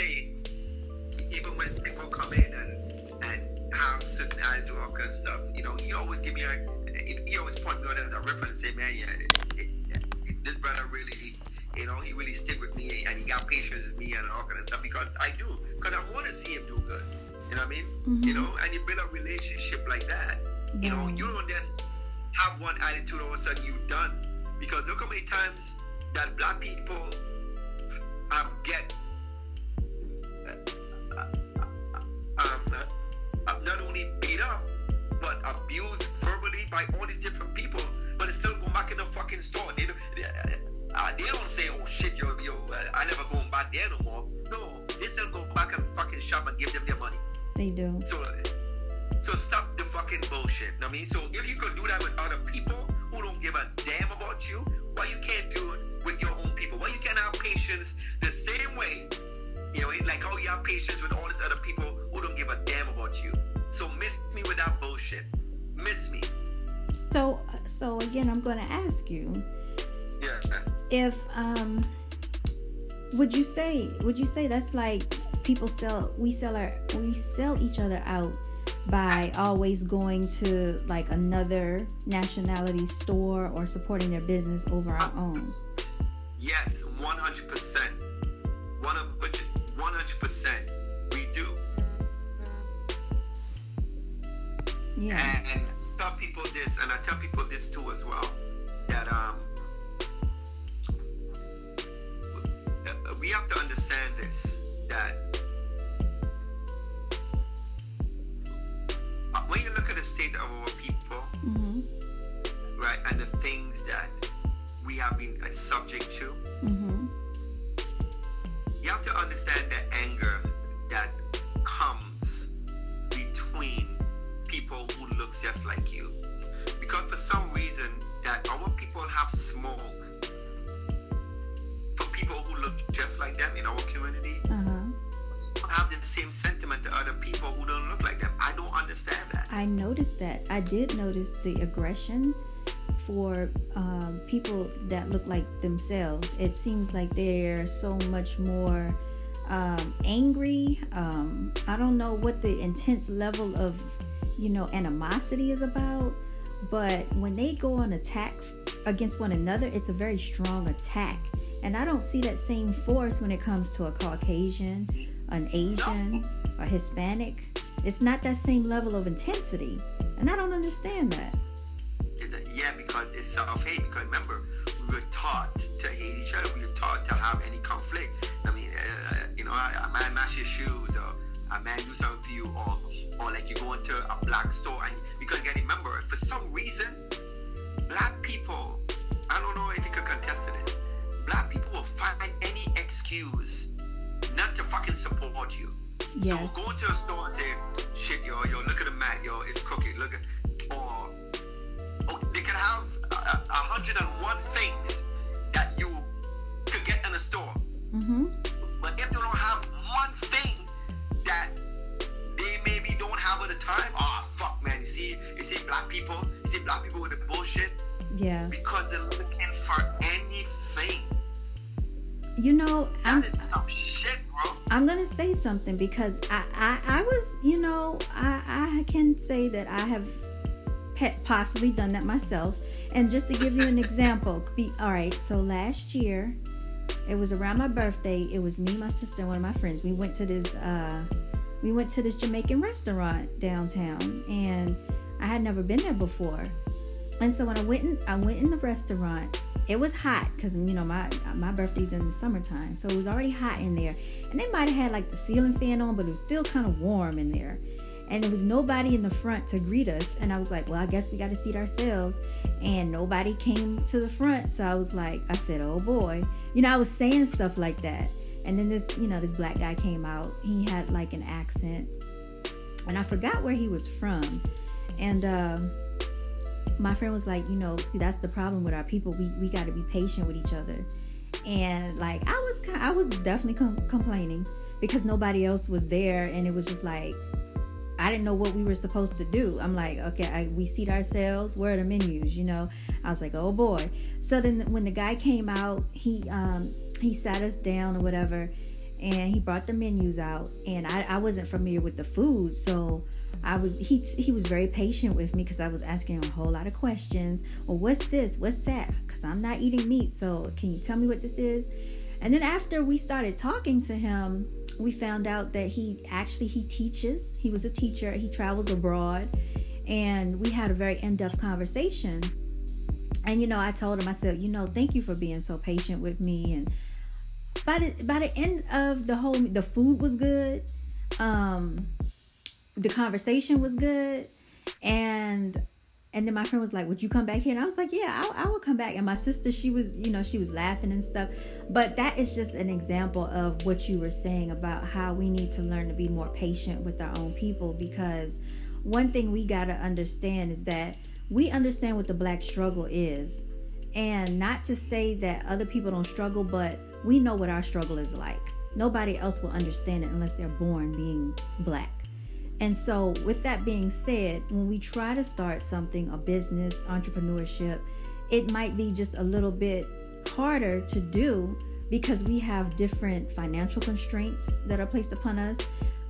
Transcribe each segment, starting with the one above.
say, even when people come in and have certain attitude or kind of stuff, he always give me he always point me on as a reference and say, man, this brother really, he really stick with me and he got patience with me and all kind of stuff because I want to see him do good. You know what I mean? Mm-hmm. And you build a relationship like that. You don't just have one attitude all of a sudden you're done. Because look how many times that black people get not only beat up but abused verbally by all these different people, but they still go back in the fucking store. They don't say, oh shit, I never go back there no more. No, they still go back and fucking shop and give them their money. They do. So stop the fucking bullshit. I mean, so if you could do that with other people who don't give a damn about you, why you can't do it with your own people? Why you can't have patience the same way, like how you have patience with all these other people who don't give a damn about you? So miss me with that bullshit. Miss me. So again, I'm going to ask you. Yeah. If would you say that's like we sell each other out by always going to like another nationality store or supporting their business over our own? Yes, 100%. 100%. We do. Yeah. And tell people this, and I tell people this too as well, that we have to understand this, that when you look at the state of our people, Mm-hmm. right, and the things that we have been subject to, Mm-hmm. you have to understand the anger that comes between people who look just like you. Because for some reason that our people have smoke for people who look just like them in our community, have the same sentiment to other people who don't look like them. I don't understand that. I noticed that. I did notice the aggression for people that look like themselves. It seems like they're so much more angry. I don't know what the intense level of, animosity is about, but when they go on attack against one another, it's a very strong attack. And I don't see that same force when it comes to a Caucasian, an Asian, a Hispanic. It's not that same level of intensity. And I don't understand that. Yeah, because it's self-hate. Because remember, we were taught to hate each other. We were taught to have any conflict. I mean, a man match your shoes, or a man do something for you, or like you go into a black store. And because again, remember, for some reason, black people, I don't know if you can contest to this, black people will find any excuse not to fucking support you. Yes. So go into a store and say, shit, yo, look at the mat, yo, it's crooked. Look at, or they can have 101 things that you could get in a store. Mm-hmm. But if they don't have one thing that they maybe don't have at the time, fuck, man. You see black people with the bullshit. Yeah. Because they're looking for anything. That is some shit, bro. I'm gonna say something because I was, I can say that I have possibly done that myself. And just to give you an example, all right. So last year, it was around my birthday. It was me, my sister, and one of my friends. We went to this Jamaican restaurant downtown, and I had never been there before. And so when I went in the restaurant, it was hot because my birthday's in the summertime, so it was already hot in there. And they might have had like the ceiling fan on, but it was still kind of warm in there. And there was nobody in the front to greet us. And I was like, well, I guess we got to seat ourselves. And nobody came to the front, so I said, oh boy, I was saying stuff like that. And then this black guy came out. He had like an accent, and I forgot where he was from. And my friend was like, see, that's the problem with our people. We got to be patient with each other. And like I was definitely complaining because nobody else was there, and it was just like I didn't know what we were supposed to do. I'm like, okay, we seat ourselves. Where are the menus? I was like, oh boy. So then when the guy came out, he sat us down or whatever, and he brought the menus out, and I wasn't familiar with the food, so he was very patient with me because I was asking him a whole lot of questions. Well, what's this? What's that? Because I'm not eating meat, so can you tell me what this is? And then after we started talking to him, we found out that he teaches. He was a teacher. He travels abroad, and we had a very in-depth conversation. And I told him, I said, thank you for being so patient with me. And by the end of the food was good. The conversation was good, and then my friend was like, would you come back here? And I was like, yeah, I will come back. And my sister, she was laughing and stuff. But that is just an example of what you were saying about how we need to learn to be more patient with our own people, because one thing we got to understand is that we understand what the Black struggle is. And not to say that other people don't struggle, but we know what our struggle is like. Nobody else will understand it unless they're born being Black. And so with that being said, when we try to start something, a business, entrepreneurship, it might be just a little bit harder to do because we have different financial constraints that are placed upon us.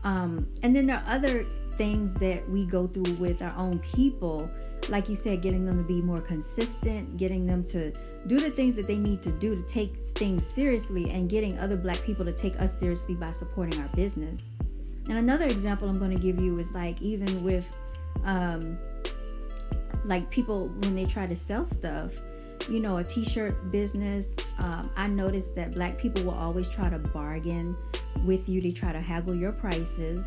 And then there are other things that we go through with our own people, like you said, getting them to be more consistent, getting them to do the things that they need to do to take things seriously, and getting other Black people to take us seriously by supporting our business. And another example I'm going to give you is like even with like people when they try to sell stuff, a t-shirt business. I noticed that Black people will always try to bargain with you. They try to haggle your prices.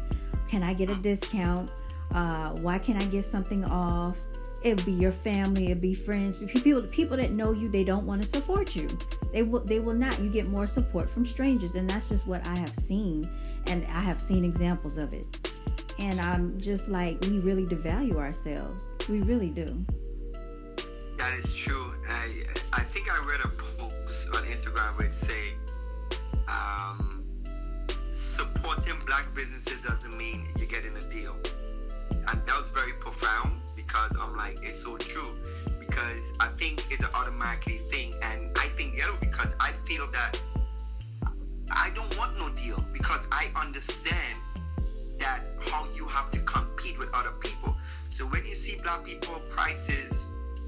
Can I get a discount? Why can't I get something off? It'll be your family, it'll be friends. People that know you, they don't want to support you. They will not. You get more support from strangers, and that's just what I have seen, and I have seen examples of it. And I'm just like, we really devalue ourselves. We really do. That is true. I think I read a post on Instagram where it say, supporting Black businesses doesn't mean you're getting a deal. And that was very profound, because I'm like, it's so true. Because I think it's an automatically thing, and I think the other, because I feel that I don't want no deal, because I understand that how you have to compete with other people. So when you see Black people prices,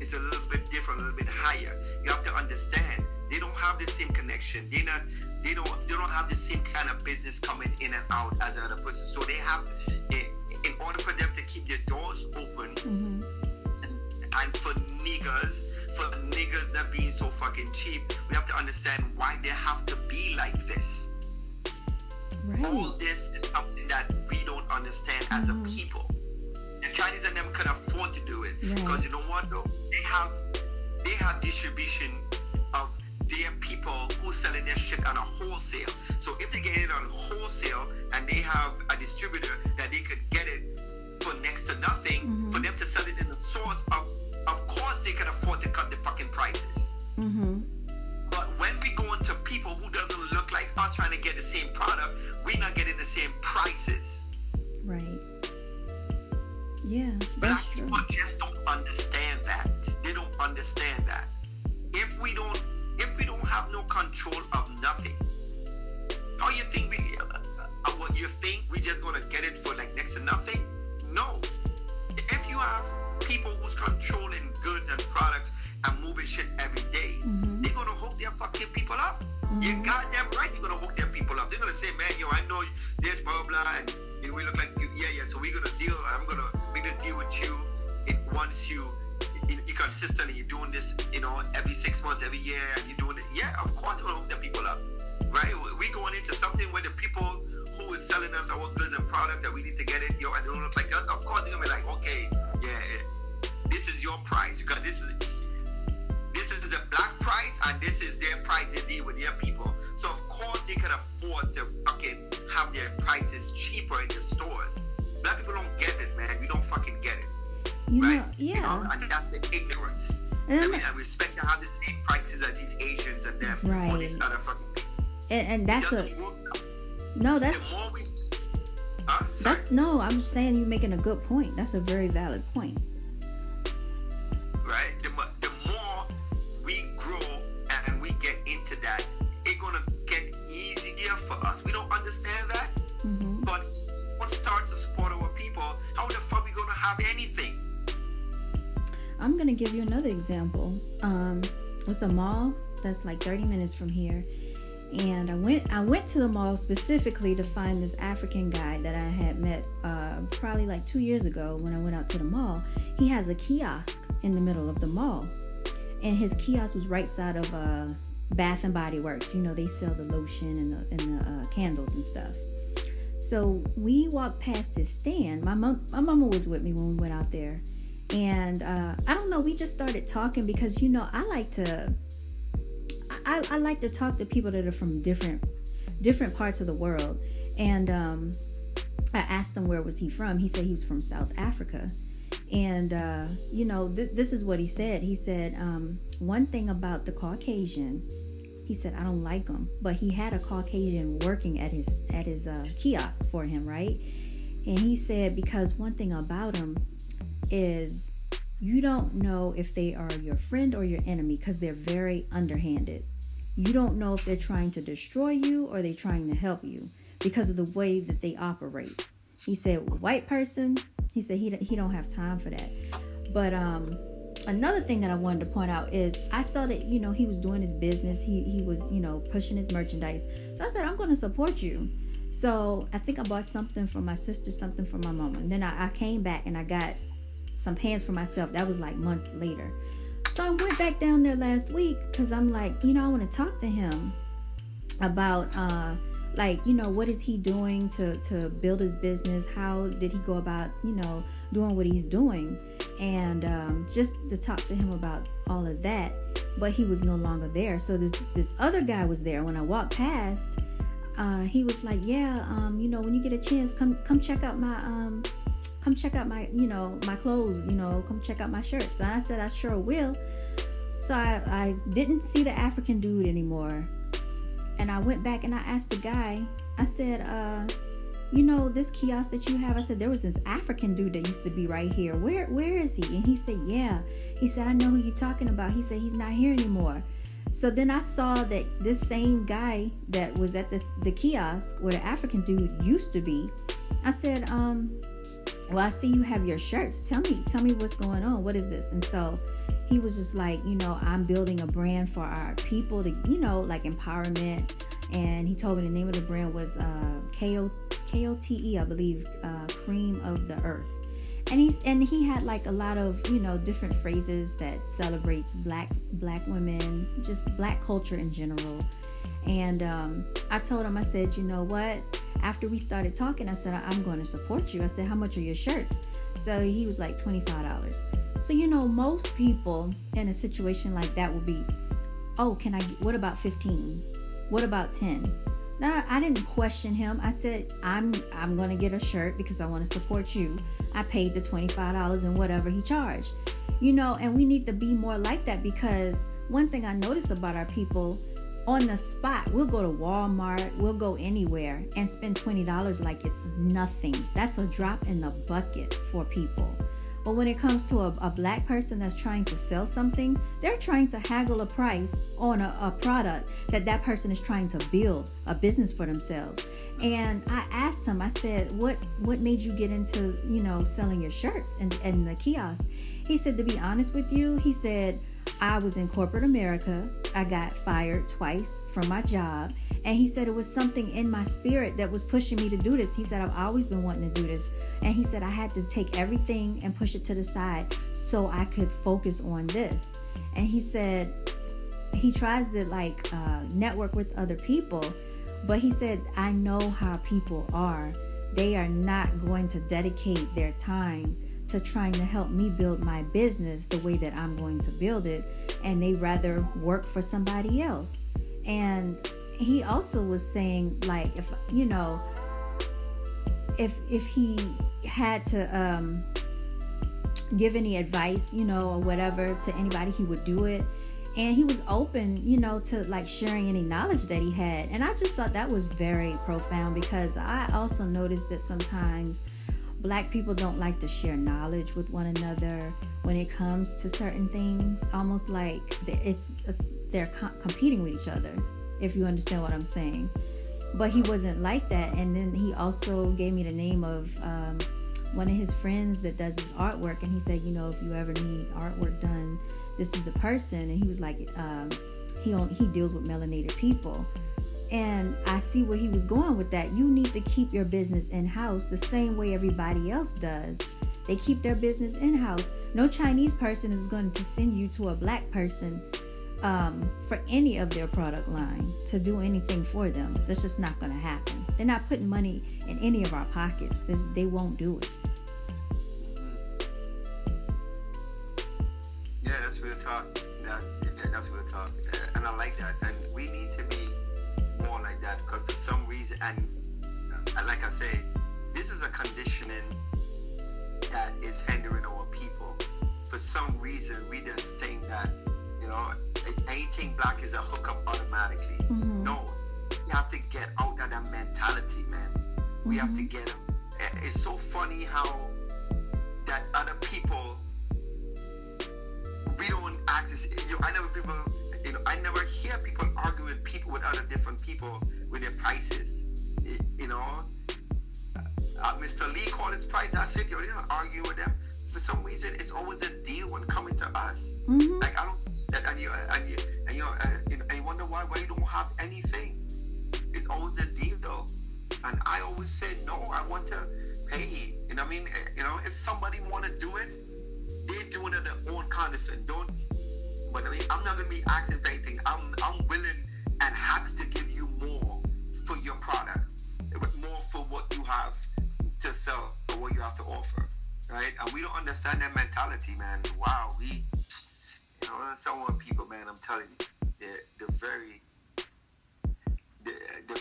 it's a little bit different, a little bit higher. You have to understand they don't have the same connection. They don't have the same kind of business coming in and out as another person. So they have, in order for them to keep their doors open, and for niggas that being so fucking cheap, we have to understand why they have to be like this. Right. All this is something that we don't understand as a people. The Chinese and them can afford to do it, because you know what though? They have distribution of their people who selling their shit on a wholesale. So if they get it on wholesale and they have a distributor that they could get it for next to nothing, for them to sell it in the source, of course they can afford to cut the fucking prices. But when we go into people who doesn't look like us trying to get the same product, we're not getting the same prices. Right. Yeah. Black people just don't understand that. They don't understand that. If we don't have no control of nothing, how you think what you think we just gonna get it for like next to nothing? No. If you have people who's controlling goods and products and moving shit every day, they're gonna hook their fucking people up. You goddamn right, you're gonna hook their people up. They're gonna say, man, yo, I know there's blah blah blah, and we look like you, yeah. So we're gonna deal. We're gonna deal with you. Once you're consistent and you're doing this, every 6 months, every year, and you're doing it. Yeah, of course, we're gonna hook their people up, right? We going into something where the people who is selling us our goods and products that we need to get it, and they don't look like us. Of course, they're gonna be like, okay, yeah, this is your price, because this is the Black price, and this is their price they deal with their people. So of course they can afford to fucking have their prices cheaper in the stores. Black people don't get it, man. We don't fucking get it. Right? And that's the ignorance. I respect to have the same prices as these Asians and them, or these other fucking people. And that's the more we, I'm just saying you're making a good point. That's a very valid point. Right? The more we grow and we get into that, it's gonna get easier for us. We don't I'm gonna give you another example. It's a mall that's like 30 minutes from here, and I went to the mall specifically to find this African guy that I had met probably like 2 years ago when I went out to the mall. He has a kiosk in the middle of the mall, and his kiosk was right side of Bath and Body Works. You know, they sell the lotion and the candles and stuff. So we walked past his stand. My mama was with me when we went out there, and I don't know. We just started talking because I like to. I like to talk to people that are from different parts of the world. And I asked him where was he from. He said he was from South Africa. And this is what he said. He said one thing about the Caucasian. He said I don't like him, but he had a Caucasian working at his kiosk for him, right? And he said because one thing about him is you don't know if they are your friend or your enemy because they're very underhanded. You don't know if they're trying to destroy you or they're trying to help you because of the way that they operate. He said, white person, he said he don't have time for that. But another thing that I wanted to point out is I saw that, he was doing his business. He was, pushing his merchandise. So I said, I'm going to support you. So I think I bought something for my sister, something for my mama. And then I came back and I got some pants for myself. That was like months later. So I went back down there last week because I'm like, I want to talk to him about what is he doing to build his business? How did he go about, doing what he's doing? And just to talk to him about all of that. But he was no longer there. So this other guy was there. When I walked past, he was like, when you get a chance, come check out my my clothes, come check out my shirts. And I said, I sure will. So I didn't see the African dude anymore. And I went back and I asked the guy, I said, this kiosk that you have, I said, there was this African dude that used to be right here. Where is he? And he said, yeah. He said, I know who you're talking about. He said, he's not here anymore. So then I saw that this same guy that was at the kiosk where the African dude used to be, I said, well, I see you have your shirts. Tell me what's going on. What is this? And so he was just like, I'm building a brand for our people to, like empowerment. And he told me the name of the brand was KOTE, I believe, Cream of the Earth. And he had like a lot of, different phrases that celebrates black women, just black culture in general. And I told him, I said, you know what? After we started talking, I said, I'm going to support you. I said, how much are your shirts? So he was like $25. So, most people in a situation like that would be, oh, what about 15? What about 10? Now, I didn't question him. I said, I'm going to get a shirt because I want to support you. I paid the $25 and whatever he charged. And we need to be more like that because one thing I notice about our people, on the spot, we'll go to Walmart, we'll go anywhere and spend $20 like it's nothing. That's a drop in the bucket for people. But when it comes to a black person that's trying to sell something, they're trying to haggle a price on a product that person is trying to build a business for themselves. And I asked him, I said, what made you get into, selling your shirts in the kiosk? He said, to be honest with you, he said, I was in corporate America. I got fired twice from my job. And he said it was something in my spirit that was pushing me to do this. He said, I've always been wanting to do this. And he said, I had to take everything and push it to the side so I could focus on this. And he said, he tries to network with other people. But he said, I know how people are. They are not going to dedicate their time to trying to help me build my business the way that I'm going to build it, and they rather work for somebody else. And he also was saying, like, if he had to give any advice, or whatever to anybody, he would do it. And he was open, to like sharing any knowledge that he had. And I just thought that was very profound because I also noticed that sometimes Black people don't like to share knowledge with one another when it comes to certain things, almost like they're competing with each other, if you understand what I'm saying. But he wasn't like that. And then he also gave me the name of one of his friends that does his artwork, and he said, if you ever need artwork done, this is the person. And he was like, he deals with melanated people. And I see where he was going with that. You need to keep your business in-house the same way everybody else does. They keep their business in-house. No Chinese person is going to send you to a black person for any of their product line to do anything for them. That's just not going to happen. They're not putting money in any of our pockets. They won't do it. Yeah, that's real talk. That's real talk. And I like that. And we need to be more like that, because for some reason, and like I say, this is a conditioning that is hindering our people. For some reason, we just think that, anything black is a hookup automatically. Mm-hmm. No, we have to get out of that mentality, man. We have to get them. It's so funny how that other people, we don't act as, I never hear people argue with people, with other different people with their prices. Mr. Lee called his price. That's it. You don't argue with them. For some reason, it's always a deal when coming to us. Mm-hmm. Like, I don't. And you wonder why you don't have anything. It's always a deal, though. And I always say no. I want to pay. If somebody want to do it, they're doing it at their own condescend. But I'm not gonna be asking for anything. I'm willing and happy to give you more for your product, more for what you have to sell or what you have to offer, right? And we don't understand that mentality, man. Wow, some of people, man, I'm telling you, they're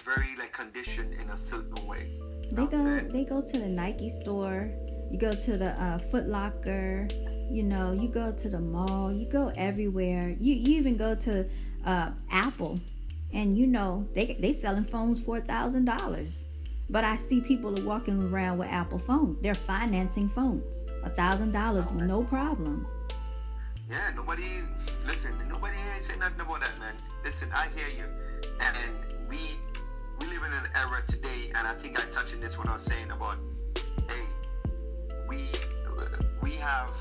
very like conditioned in a certain way. They go to the Nike store. You go to the Foot Locker. You go to the mall. You go everywhere. You even go to Apple, and they selling phones for $1,000. But I see people are walking around with Apple phones. They're financing phones, $1,000, no problem. Yeah, nobody ain't saying nothing about that, man. Listen, I hear you. And we live in an era today, and I think I touched on this when I was saying about, hey, we have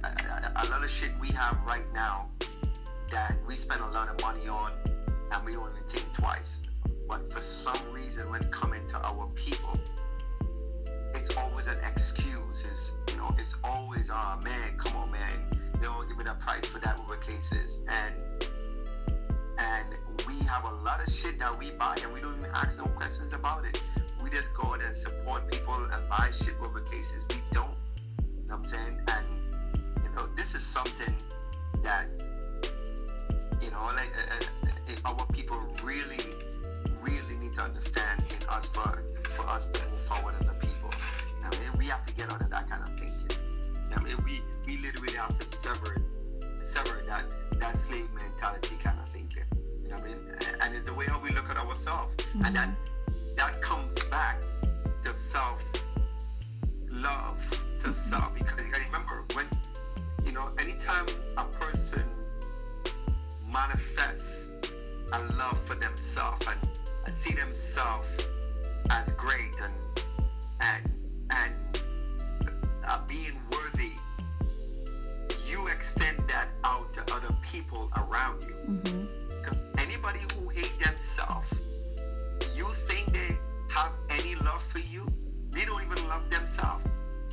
a lot of shit we have right now that we spend a lot of money on, and we don't even think twice. But for some reason, when it comes to our people, it's always an excuse. It's always, oh man, come on, man, they don't give me that price for that whatever cases. And we have a lot of shit that we buy, and we don't even ask no questions about it. We just go out and support people and buy shit whatever cases. We don't. You know what I'm saying? And this is something that our people really need to understand in us for us to move forward as a people. We have to get out of that kind of thinking. We literally have to sever that slave mentality kind of thinking. You know what I mean? And it's the way how we look at ourselves. Mm-hmm. And that comes back to self-love, to self. Because you gotta remember, when anytime a person manifests a love for themselves and see themselves as great and being worthy, you extend that out to other people around you. Mm-hmm. Because anybody who hates themselves, you think they have any love for you, they don't even love themselves.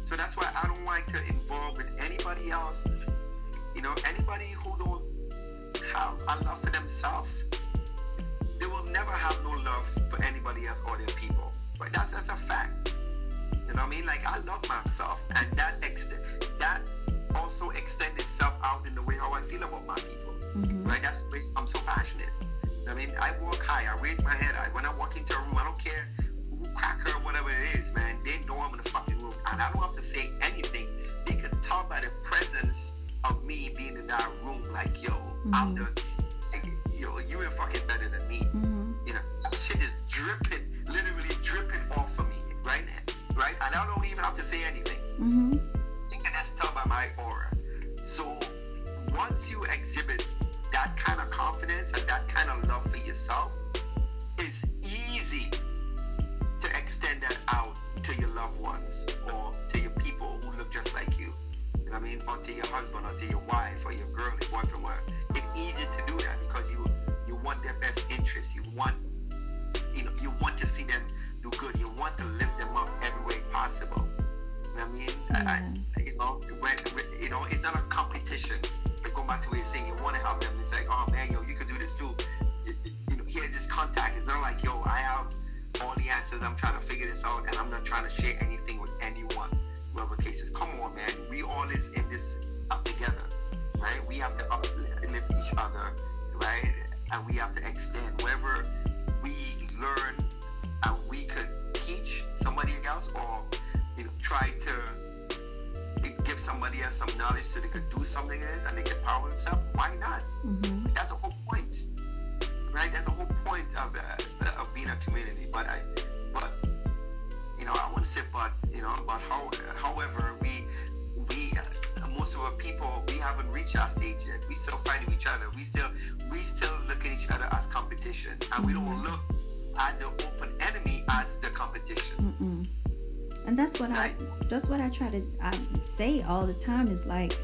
So that's why I don't like to involve with anybody else. Anybody who don't have a love for themselves, they will never have no love for anybody else or their people. But that's a fact. You know what I mean? Like, I love myself, and that also extends itself out in the way how I feel about my people. Mm-hmm. Right? That's why I'm so passionate. I mean, I walk high, I raise my head high. When I walk into a room, I don't care who cracker or whatever it is, man. They know I'm in the fucking room, and I don't have to say anything. They can tell by the presence of me being in that room, like, yo, I'm the, you ain't fucking better than me. Mm-hmm. That shit is literally dripping off of me, right? Right? And I don't even have to say anything. Mm-hmm. You can just tell by my aura. So once you exhibit that kind of confidence and that kind of love for yourself, it's easy to extend that out to your loved ones. I mean, or to your husband, or to your wife, or your girl, your boyfriend, whatever. It's easy to do that because you want their best interest. You want to see them do good. You want to lift them up every way possible. I mean, it's not a competition. But going back to what you're saying, you want to help them. It's like, oh man, you could do this too. Here's this contact. It's not like, I have all the answers. I'm trying to figure this out, and I'm not trying to share anything with anyone. Whoever cases, come on, man. We all is in this up together, right? We have to uplift each other, right? And we have to extend wherever we learn, and we could teach somebody else, or try to give somebody else some knowledge so they could do something else and they could power themselves. Why not? Mm-hmm. That's the whole point, right? That's the whole point of being a community. But I wouldn't say, but however, we most of our people, we haven't reached our stage yet. We still fighting each other. We still look at each other as competition, and we don't look at the open enemy as the competition. Mm-mm. And that's what I try to say all the time is like,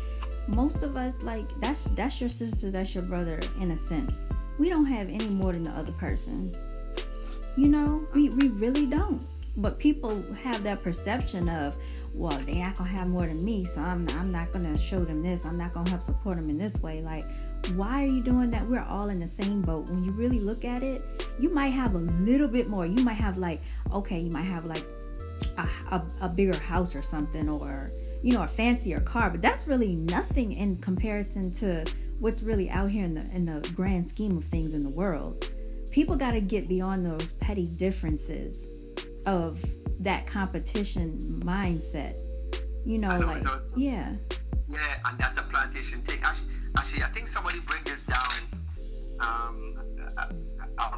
most of us, like, that's your sister, that's your brother in a sense. We don't have any more than the other person. We really don't. But people have that perception of, well, they not gonna have more than me, so I'm not gonna show them this. I'm not gonna help support them in this way. Like, why are you doing that? We're all in the same boat. When you really look at it, you might have a little bit more. You might have a bigger house or something, or a fancier car, but that's really nothing in comparison to what's really out here in the grand scheme of things in the world. People got to get beyond those petty differences of that competition mindset. Yeah, and that's a plantation thing. Actually, I think somebody bring this down. I'm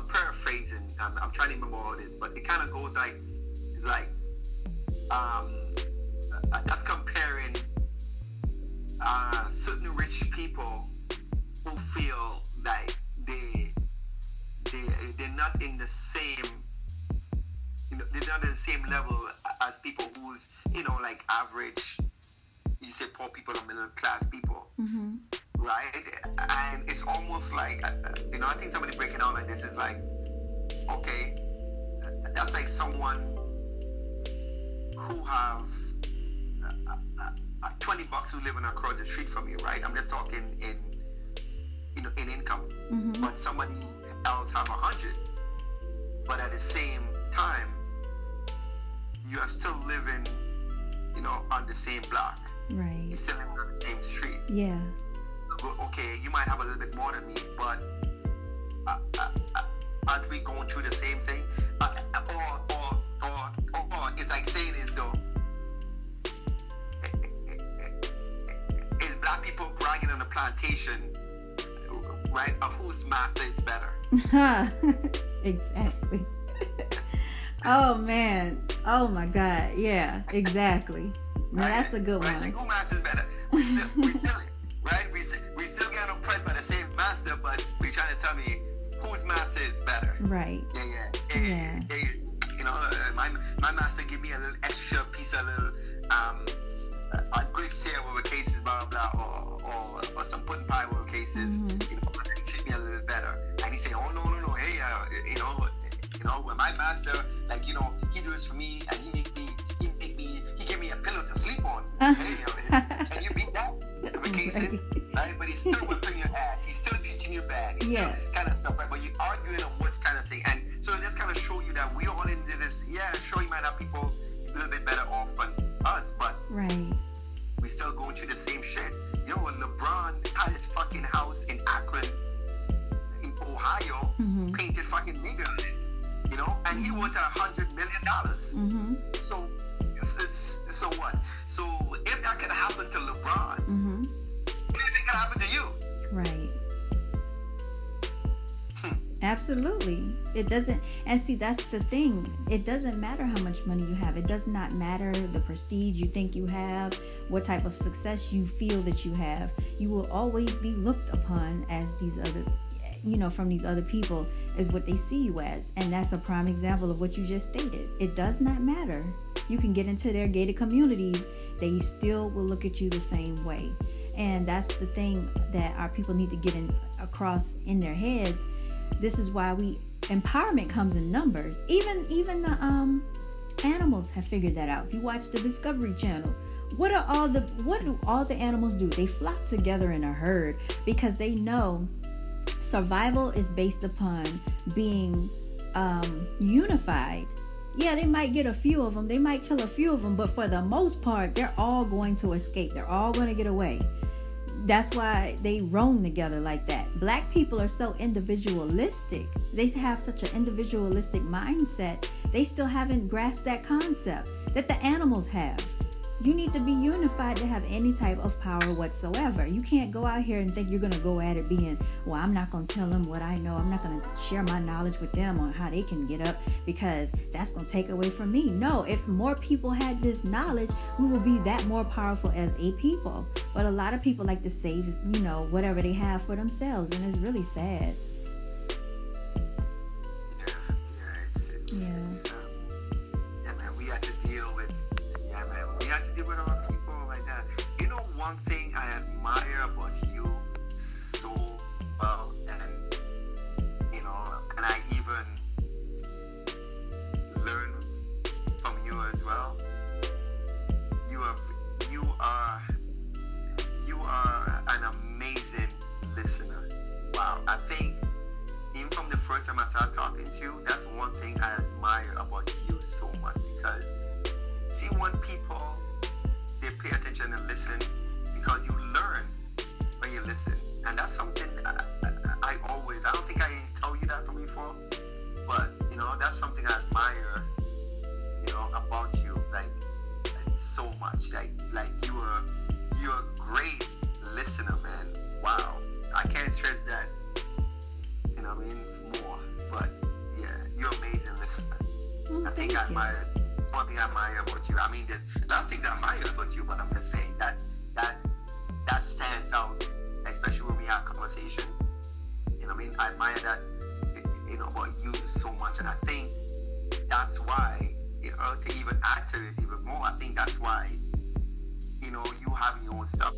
paraphrasing. I'm trying to remember all this, but it kind of goes like, it's like, that's comparing certain rich people who feel like they're not in the same, they're not in the same level as people who's, like average, you say poor people or middle class people, mm-hmm. right? And it's almost like, I think somebody breaking down like this is like, okay, that's like someone who have $20 who living across the street from you, right? I'm just talking in income. Mm-hmm. But somebody else have 100, but at the same time, you are still living, on the same block. Right. You're still living on the same street. Yeah. Okay, you might have a little bit more than me, but aren't we going through the same thing? Or it's like saying is though, is black people bragging on the plantation, right, of whose master is better? Exactly. Oh man. Oh my God. Yeah. Exactly. Now Right? that's a good Right? one. Like, who master is better? We still, right? We still get oppressed by the same master, but we trying to tell me whose master is better. Right. Yeah. My master give me a little extra piece of little a grape syrup over cases, blah blah blah, or some pudding pie over cases. Mm-hmm. He treat me a little better. And he say, oh no, hey, when my master, like, he do this for me, and he give me a pillow to sleep on. Hey, can you beat that? Over cases, right? But he's still whipping your ass. He's still teaching you bad. He's still kind of stuff, right? But you're arguing on what kind of thing. And so it just kind of show you that we all into this. Yeah, sure, you might have people a little bit better off than us, but Right. we still going through the same shit. When LeBron had his fucking house in Akron, in Ohio, Mm-hmm. painted fucking nigger on it, and he worth $100 million. Mm-hmm. So what? So if that could happen to LeBron, Mm-hmm. what do you think could happen to you? Right. Absolutely. It doesn't, and see, that's the thing. It doesn't matter how much money you have. It does not matter the prestige you think you have, what type of success you feel that you have. You will always be looked upon as these other, from these other people, as what they see you as. And that's a prime example of what you just stated. It does not matter. you can get into their gated communities, they still will look at you the same way. And that's the thing that our people need to get across in their heads. This is why empowerment comes in numbers. Even the animals have figured that out. If you watch the Discovery Channel, what do all the animals do? They flock together in a herd because they know survival is based upon being unified. Yeah, they might get a few of them, they might kill a few of them, but for the most part, they're all going to escape. They're all going to get away. That's why they roam together like that. Black people are so individualistic. They have such an individualistic mindset. They still haven't grasped that concept that the animals have. You need to be unified to have any type of power whatsoever. You can't go out here and think you're going to go at it being, well, I'm not going to tell them what I know. I'm not going to share my knowledge with them on how they can get up because that's going to take away from me. No, if more people had this knowledge, we will be that more powerful as a people. But a lot of people like to save, whatever they have for themselves, and it's really sad. Other people like that. One thing I admire about you so well, and I even learn from you as well. You are an amazing listener. Wow, I think even from the first time I started talking to you, that's one thing I admire about you so much, because see, when people, they pay attention and listen, because you learn when you listen. And that's something I don't think I told you that from before, but that's something I admire about you, like so much. Like you're a great listener, man. Wow, I can't stress that more. But yeah, you're an amazing listener. I think I admire it. One thing I admire about you. I mean, there's a lot of things I admire about you, but I'm just saying that stands out, especially when we have conversation. I admire that, about you so much, and I think that's why, to even add to it even more, I think that's why, you having your own stuff.